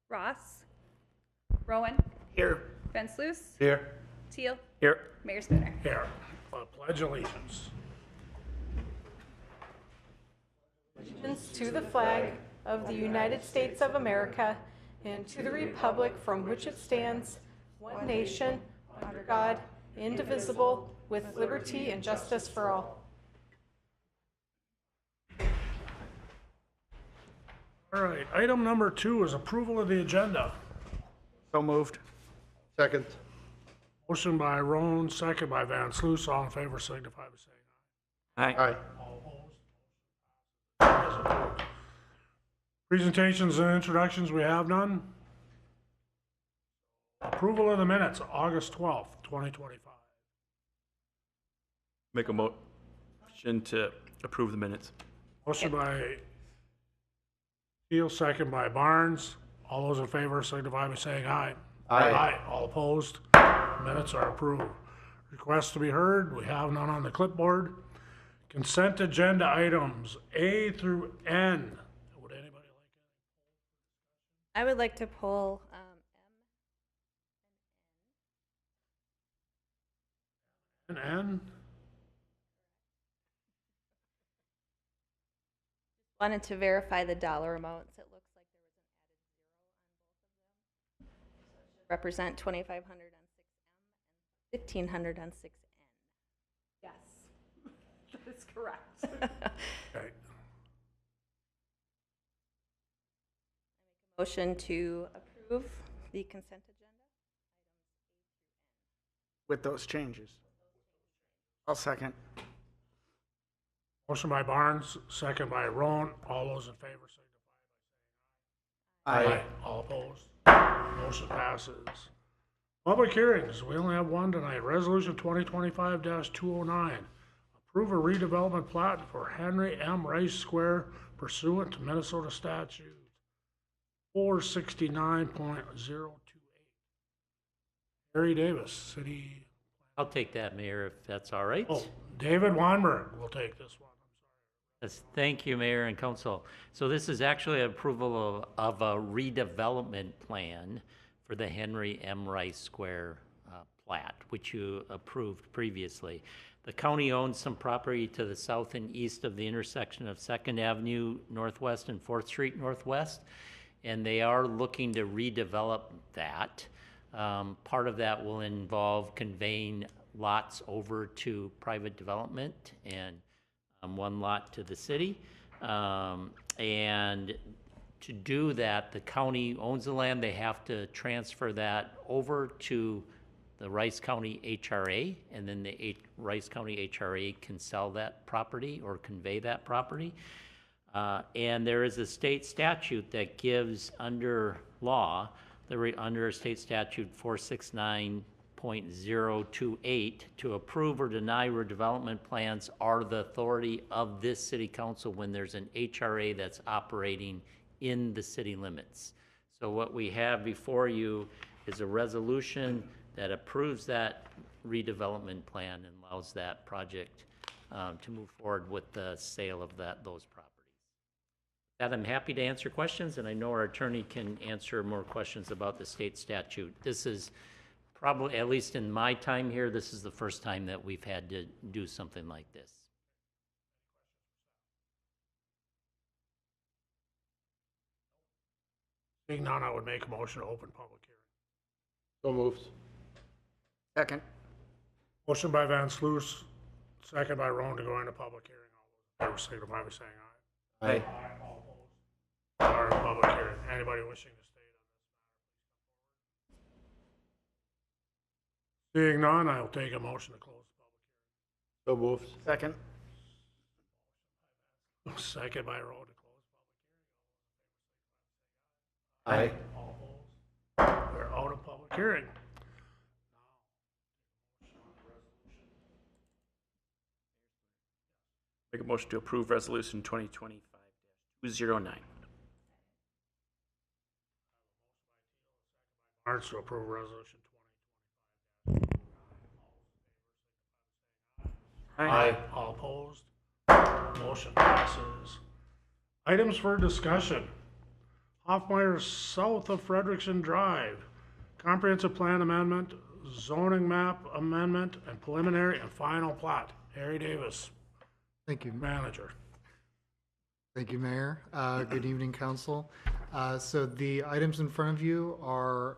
Ross. Rowan. Here. Fenslus. Here. Teal. Here. Mayor Spooner. Here. Pledge allegiance. Allegiance to the flag of the United States of America and to the republic from which it stands, one nation, under God, indivisible, with liberty and justice for all. All right, item number 2 is approval of the agenda. So moved. Second. Motion by Roan, second by Van Sluis. All in favor signify by saying Aye. aye. All opposed? Presentations and introductions, we have none. Approval of the minutes, August 12th, 2025. Make a motion to approve the minutes. Motion by Teal, second by Barnes. All those in favor signify by saying aye. Aye. All opposed? Minutes are approved. Requests to be heard, we have none on the clipboard. Consent agenda items A through N. Would anybody like I would like to pull an N? wanted to verify the dollar amounts. It looks like there was an added 0 on both of them. Represent 2,500 on 6M and 1,500 on 6N. Yes, that is correct. Okay. Motion to approve the consent agenda. With those changes. I'll second. Motion by Barnes, second by Roan. All those in favor signify by saying Aye. aye. All opposed? Motion passes. Public hearings, we only have one tonight. Resolution 2025-209. Approve a redevelopment plat for Henry M. Rice Square pursuant to Minnesota statute 469.028. Harry Davis, city. I'll take that, Mayor, if that's all right. Oh, David Weinberg will take this one. Yes, thank you, Mayor and Council. So this is actually approval of a redevelopment plan for the Henry M. Rice Square plat, which you approved previously. The county owns some property to the south and east of the intersection of 2nd Avenue Northwest and 4th Street Northwest, and they are looking to redevelop that. Part of that will involve conveying lots over to private development and one lot to the city. And to do that, the county owns the land. They have to transfer that over to the Rice County HRA, and then the Rice County HRA can sell that property or convey that property. And there is a state statute that gives, under law, under state statute 469.028, to approve or deny redevelopment plans are the authority of this city council when there's an HRA that's operating in the city limits. So what we have before you is a resolution that approves that redevelopment plan and allows that project to move forward with the sale of those properties. That I'm happy to answer questions, and I know our attorney can answer more questions about the state statute. This is probably, at least in my time here, this is the first time that we've had to do something like this. Seeing none, I would make a motion to open public hearing. So moved. Second. Motion by Van Sluis, second by Roan to go into public hearing. All those in favor signify by saying aye. Aye. All opposed? Are in public hearing. Anybody wishing to state on this matter, please come forward. Seeing none, I will take a motion to close the public So moved. Second. hearing. Second by Roan to close public hearing. Aye. All opposed? We're out of public hearing. Make a motion to approve resolution 2025-209. Barnes to approve resolution 2025. Aye. All opposed? Motion passes. Items for discussion. Hoffmeyer south of Frederickson Drive. Comprehensive plan amendment, zoning map amendment, and preliminary and final plat. Harry Davis, Thank you. manager. Thank you, Mayor. Good evening, Council. So the items in front of you are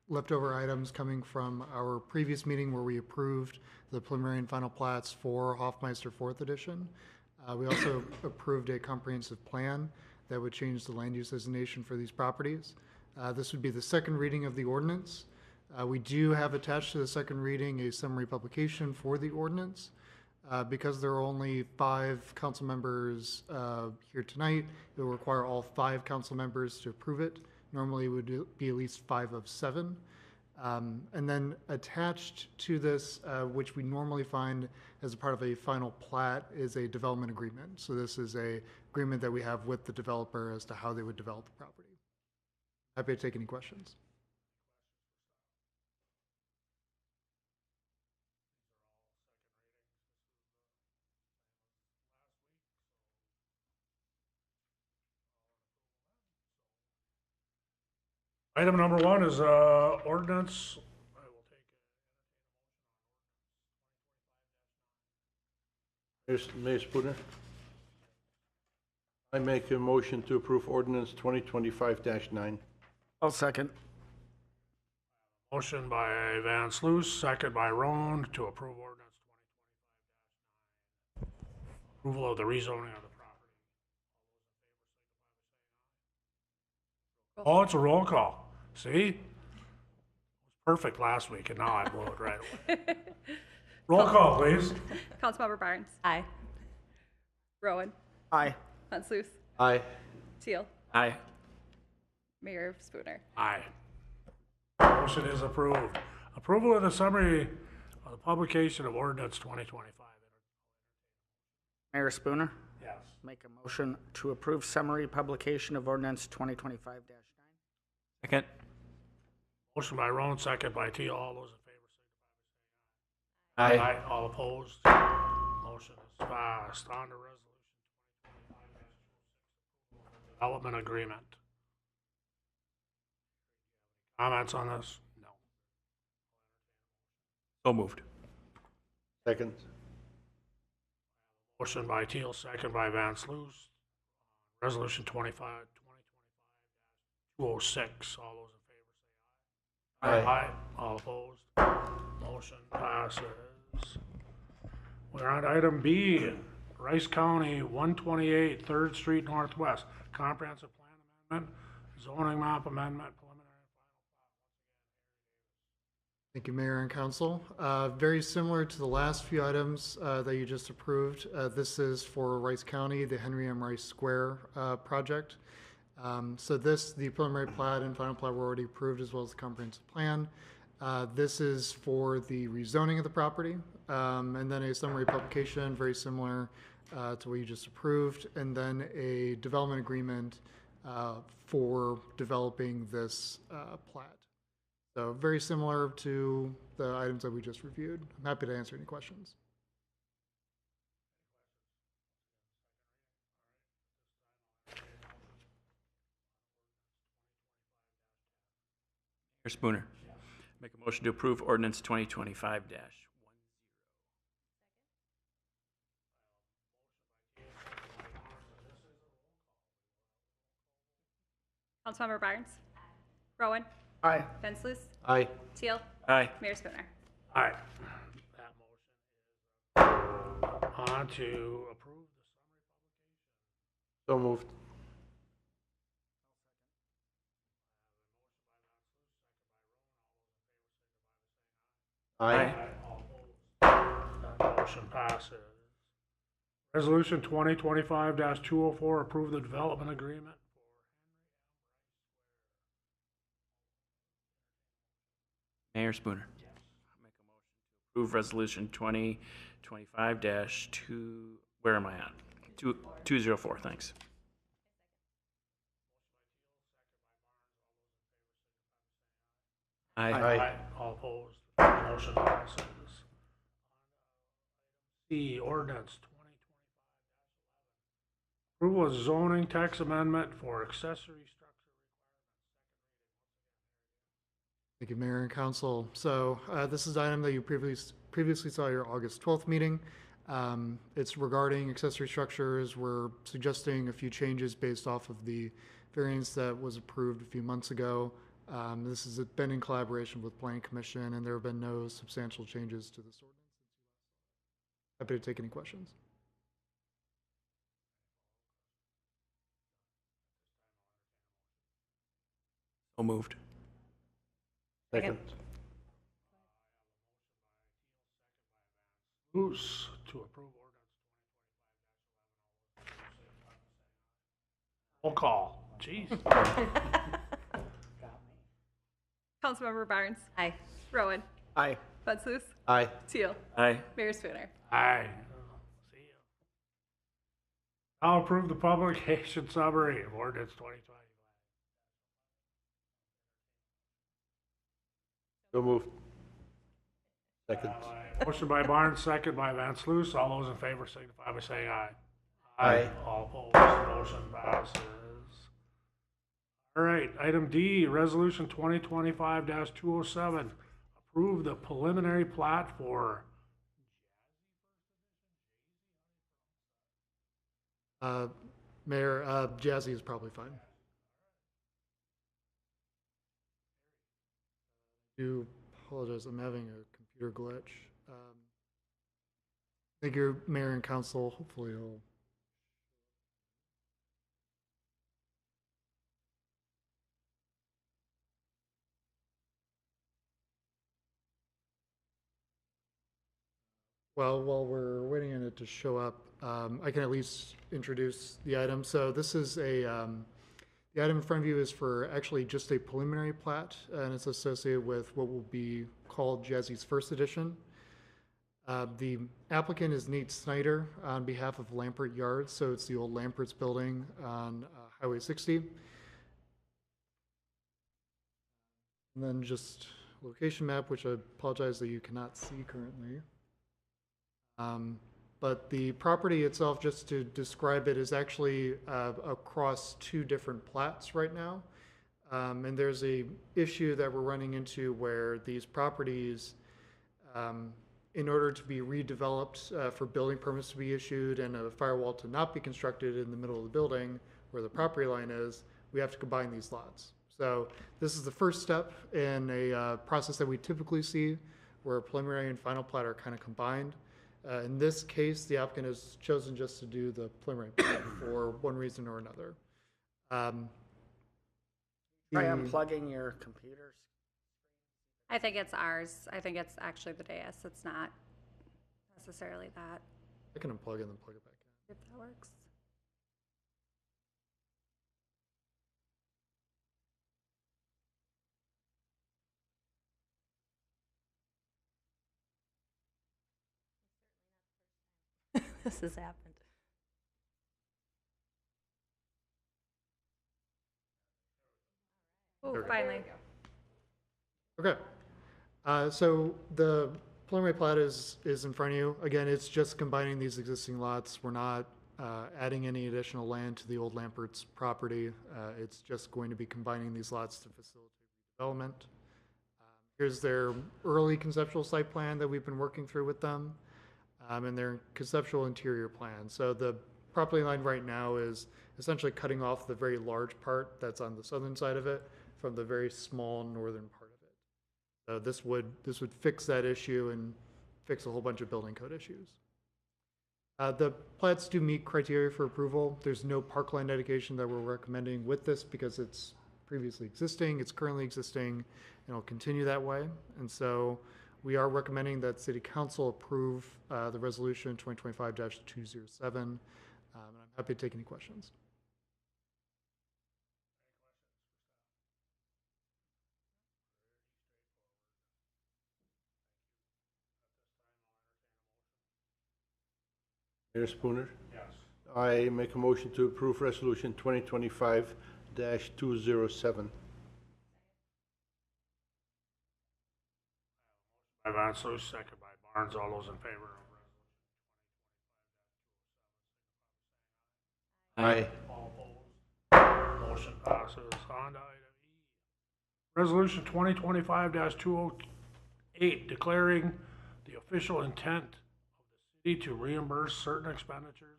leftover items coming from our previous meeting where we approved the preliminary and final plats for Hoffmeister 4th Edition. We also approved a comprehensive plan that would change the land use designation for these properties. This would be the second reading of the ordinance. We do have attached to the second reading a summary publication for the ordinance. Because there are only 5 council members here tonight, it will require all 5 council members to approve it. Normally, it would be at least 5 of 7. And then attached to this, which we normally find as a part of a final plat, is a development agreement. So this is a agreement that we have with the developer as to how they would develop the property. Happy to take any questions. Item number 1 is ordinance. I will take Mayor Spooner. I make a motion to approve ordinance 2025-9. I'll second. motion by Van Sluis, second by Roan to approve ordinance 2025-9. Approval of the rezoning of the property. Oh, it's a roll call. See? It was perfect last week, and now I blew it right away. Roll call, please. Councilmember Barnes. Aye. Rowan. Aye. Van Sluis. Aye. Teal. Aye. Mayor Spooner. Aye. Motion is approved. Approval of the summary of the publication of ordinance 2025. Mayor Spooner, Yes. make a motion to approve summary publication of ordinance 2025-9. Second. Motion by Roan, second by Teal. All those in favor say Aye. aye. All opposed? Motion is passed. On to resolution 2025-206, development agreement. Comments on this? No. So moved. Second. Motion by Teal, second by Van Sluis. Resolution 2025-206. All those in favor say aye. Aye. All opposed? Motion passes. We're on to item B, Rice County 128 3rd Street Northwest, comprehensive plan amendment, zoning map amendment, preliminary and final. Thank you, Mayor and Council. Very similar to the last few items that you just approved. This is for Rice County, the Henry M. Rice Square project. So the preliminary plat and final plat were already approved, as well as the comprehensive plan. This is for the rezoning of the property, and then a summary publication, very similar to what you just approved, and then a development agreement for developing this plat. So very similar to the items that we just reviewed. I'm happy to answer any questions. Mayor Spooner. Make a motion to approve ordinance 2025-10. Councilmember Barnes. Rowan. Aye. Van Sluis. Aye. Teal. Aye. Mayor Spooner. Aye. That motion is on to approve the summary So moved. Aye. publication. That motion passes. Resolution 2025-204, approve the development agreement for Mayor Spooner. Make a motion to approve resolution 2025-2, where am I on? 204, thanks. Aye. Aye. All opposed? Motion passes. C, ordinance 2025-11. Approval of zoning tax amendment for accessory structure Thank you, Mayor and Council. So this is an item that you previously saw at your August 12th meeting. It's regarding accessory structures. We're suggesting a few changes based off of the variance that was approved a few months ago. This has been in collaboration with Planning Commission, and there have been no substantial changes to this ordinance. Happy to take any questions. So moved. Second. Luce to approve ordinance 2025-11. Roll call. Jeez. Councilmember Barnes. Aye. Rowan. Aye. Buncelus. Aye. Teal. Aye. Mayor Spooner. Aye. See you. I'll approve the publication summary of ordinance 2025. So moved. Second. Motion by Barnes, second by Van Sluis. All those in favor signify by saying aye. Aye. All opposed, motion passes. All right, item D, resolution 2025-207. Approve the preliminary plat for Mayor, Jazzy is probably fine. I do apologize, I'm having a computer glitch. Thank you, Mayor and Council. Hopefully it'll. Well, while we're waiting on it to show up, I can at least introduce the item. So this is the item in front of you is for actually just a preliminary plat, and it's associated with what will be called Jazzy's First Edition. The applicant is Nate Snyder on behalf of Lampert Yards, so it's the old Lampert's building on Highway 60. And then just location map, which I apologize that you cannot see currently. But the property itself, just to describe it, is actually across two different plats right now. And there's a issue that we're running into where these properties, in order to be redeveloped for building permits to be issued and a firewall to not be constructed in the middle of the building where the property line is, we have to combine these lots. So this is the first step in a process that we typically see where a preliminary and final plat are kind of combined. In this case, the applicant has chosen just to do the preliminary plat for one reason or another. Try unplugging your computers. I think it's ours. I think it's actually the dais. It's not necessarily that, I can unplug it and then plug it back in. if that works. This has happened. Oh, finally. Okay. So the preliminary plat is in front of you. Again, it's just combining these existing lots. We're not adding any additional land to the old Lampert's property. It's just going to be combining these lots to facilitate development. Here's their early conceptual site plan that we've been working through with them, and their conceptual interior plan. So the property line right now is essentially cutting off the very large part that's on the southern side of it from the very small northern part of it. So this would fix that issue and fix a whole bunch of building code issues. The plats do meet criteria for approval. There's no parkland dedication that we're recommending with this because it's previously existing, it's currently existing, and it'll continue that way. And so we are recommending that City Council approve the resolution 2025-207. And I'm happy to take any questions. Mayor Spooner, Yes. I make a motion to approve resolution 2025-207. By Van Sluis, second by Barnes. All those in favor of resolution 2025-207. Aye. All opposed. Motion passes. On to item E. Resolution 2025-208, declaring the official intent of the city to reimburse certain expenditures.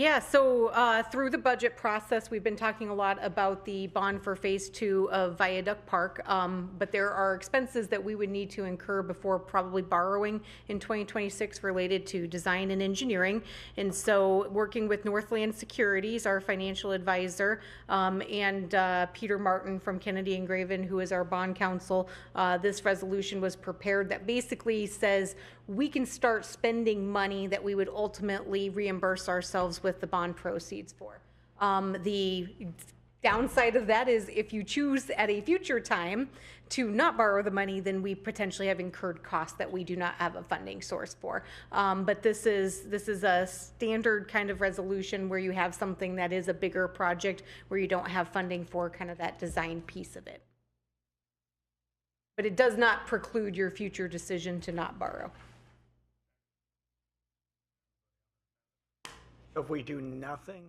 Yeah, so through the budget process, we've been talking a lot about the bond for Phase 2 of Viaduct Park, but there are expenses that we would need to incur before probably borrowing in 2026 related to design and engineering. And so working with Northland Securities, our financial advisor, and Peter Martin from Kennedy and Graven, who is our bond counsel, this resolution was prepared that basically says we can start spending money that we would ultimately reimburse ourselves with the bond proceeds for. The downside of that is if you choose at a future time to not borrow the money, then we potentially have incurred costs that we do not have a funding source for. But this is a standard kind of resolution where you have something that is a bigger project where you don't have funding for kind of that design piece of it. But it does not preclude your future decision to not borrow. So if we do nothing,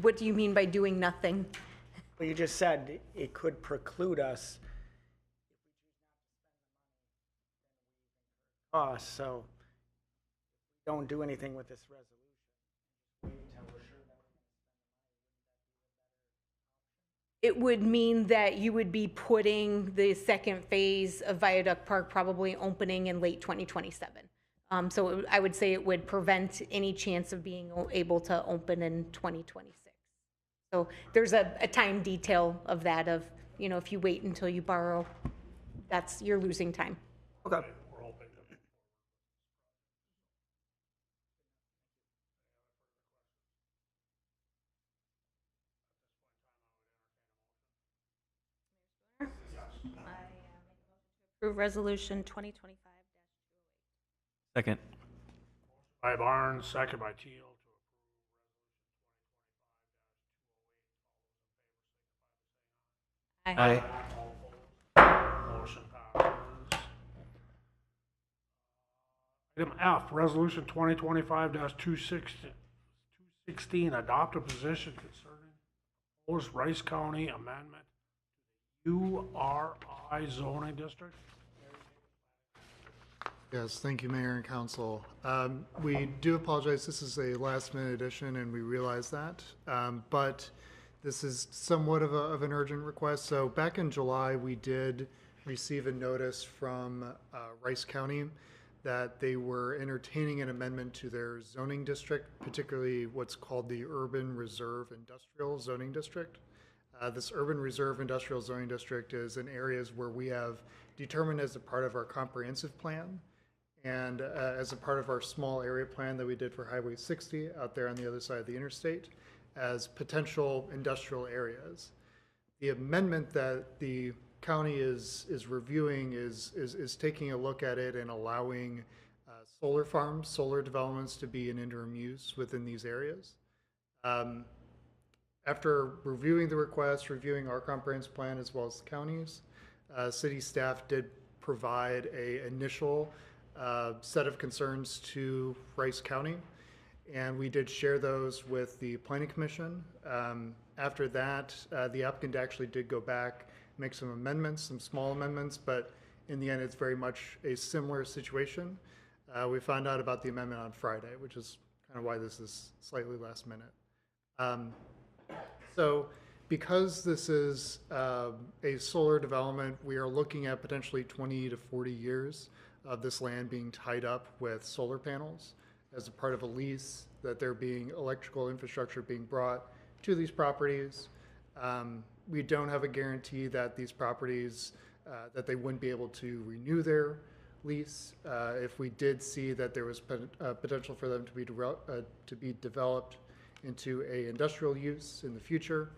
What do you mean by doing nothing? well, you just said it could preclude us costs, so if we don't do anything with this resolution. It would mean that you would be putting the second phase of Viaduct Park probably opening in late 2027. So I would say it would prevent any chance of being able to open in 2026. So there's a time detail of that of, if you wait until you borrow, you're losing time. Okay. Approve resolution 2025. Second. By Barnes, second by Teal to approve resolution 2025-208. Aye. Motion passes. Item F, resolution 2025-216, adopt a position concerning proposed Rice County amendment to URI zoning district. Yes, thank you, Mayor and Council. We do apologize, this is a last-minute addition, and we realize that. But this is somewhat of an urgent request. So back in July, we did receive a notice from Rice County that they were entertaining an amendment to their zoning district, particularly what's called the Urban Reserve Industrial Zoning District. This Urban Reserve Industrial Zoning District is in areas where we have determined as a part of our comprehensive plan and as a part of our small area plan that we did for Highway 60 out there on the other side of the interstate as potential industrial areas. The amendment that the county is reviewing is taking a look at it and allowing solar farms, solar developments to be in interim use within these areas. After reviewing the request, reviewing our comprehensive plan as well as the county's, city staff did provide an initial set of concerns to Rice County, and we did share those with the Planning Commission. After that, the applicant actually did go back, make some amendments, some small amendments, but in the end, it's very much a similar situation. We found out about the amendment on Friday, which is kind of why this is slightly last minute. So because this is a solar development, we are looking at potentially 20 to 40 years of this land being tied up with solar panels as a part of a lease, that there being electrical infrastructure being brought to these properties. We don't have a guarantee that these properties, that they wouldn't be able to renew their lease if we did see that there was potential for them to be developed into a industrial use in the future.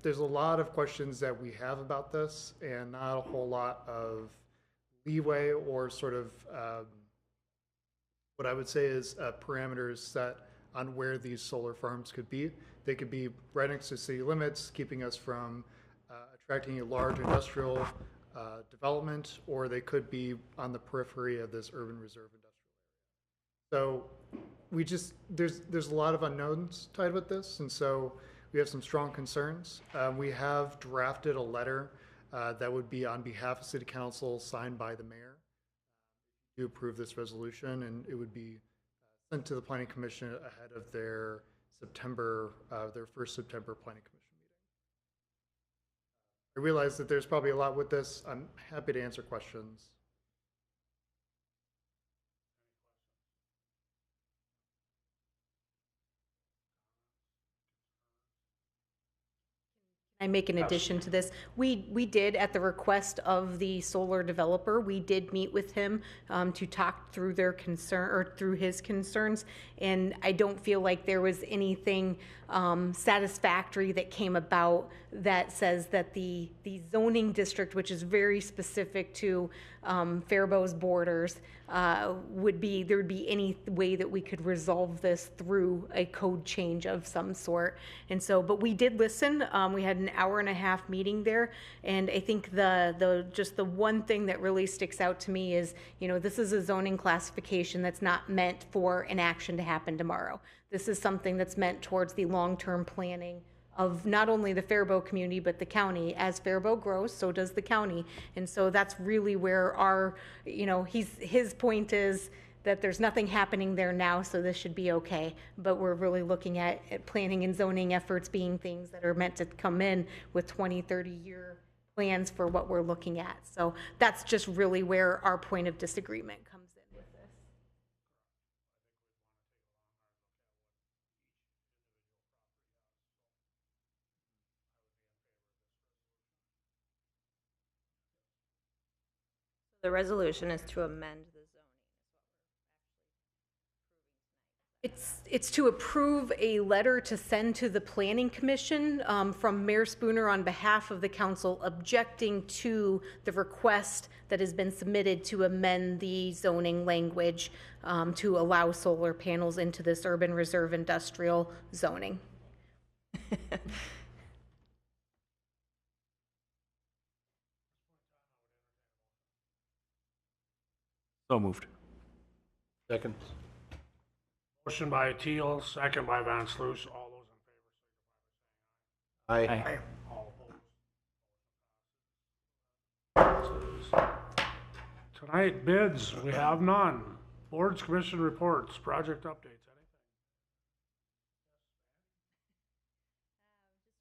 There's a lot of questions that we have about this and not a whole lot of leeway or sort of what I would say is parameters set on where these solar farms could be. They could be right next to city limits, keeping us from attracting a large industrial development, or they could be on the periphery of this urban reserve industrial So there's a lot of unknowns tied with this, and so we have some strong concerns. We have drafted a letter that would be on behalf of City Council, signed by the mayor, to approve this resolution, and it would be sent to the Planning Commission ahead of their first September Planning Commission meeting. I realize that there's probably a lot with this. I'm happy to answer questions. I make an addition to this. We did, at the request of the solar developer, we did meet with him to talk through their concern, or through his concerns, and I don't feel like there was anything satisfactory that came about that says that the zoning district, which is very specific to Faribault's borders, there would be any way that we could resolve this through a code change of some sort. And so, but we did listen. We had an hour-and-a-half meeting there, and I think just the one thing that really sticks out to me is, this is a zoning classification that's not meant for an action to happen tomorrow. This is something that's meant towards the long-term planning of not only the Faribault community, but the county. As Faribault grows, so does the county. And so that's really where our, his point is that there's nothing happening there now, so this should be okay. But we're really looking at planning and zoning efforts being things that are meant to come in with 20, 30-year plans for what we're looking at. So that's just really where our point of disagreement comes in with this. The resolution is to amend the zoning. It's to approve a letter to send to the Planning Commission from Mayor Spooner on behalf of the council, objecting to the request that has been submitted to amend the zoning language to allow solar panels into this urban reserve industrial zoning. So moved. Second. Motion by Teal, second by Van Sluis. All those in favor, Aye. all opposed. Tonight, bids, we have none. Boards, commission reports, project updates, anything?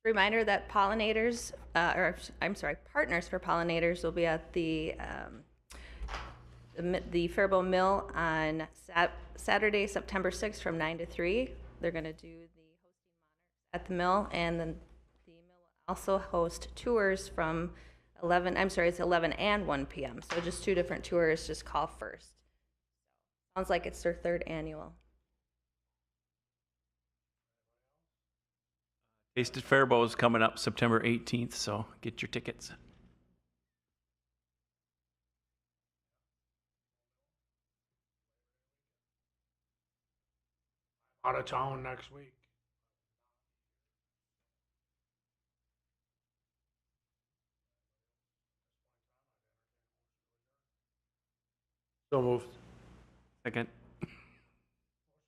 Reminder that Partners for Pollinators will be at the Faribault Mill on Saturday, September 6th from 9 to 3. They're going to do the hosting monarchs at the mill, and then the mill will also host tours from 11 and 1 p.m. So just 2 different tours, just call first. Sounds like it's their 3rd annual. Taste at Faribault is coming up September 18th, so get your tickets. Out of town next week. So moved. Second.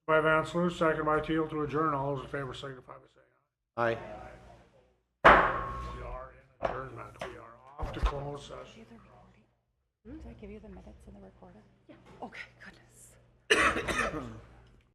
By Van Sluis, second by Teal to adjourn. All those in favor signify by saying Aye. aye. We are in adjournment. We are off to closed session. Did I give you the minutes and the recorder? Yeah. Okay, goodness.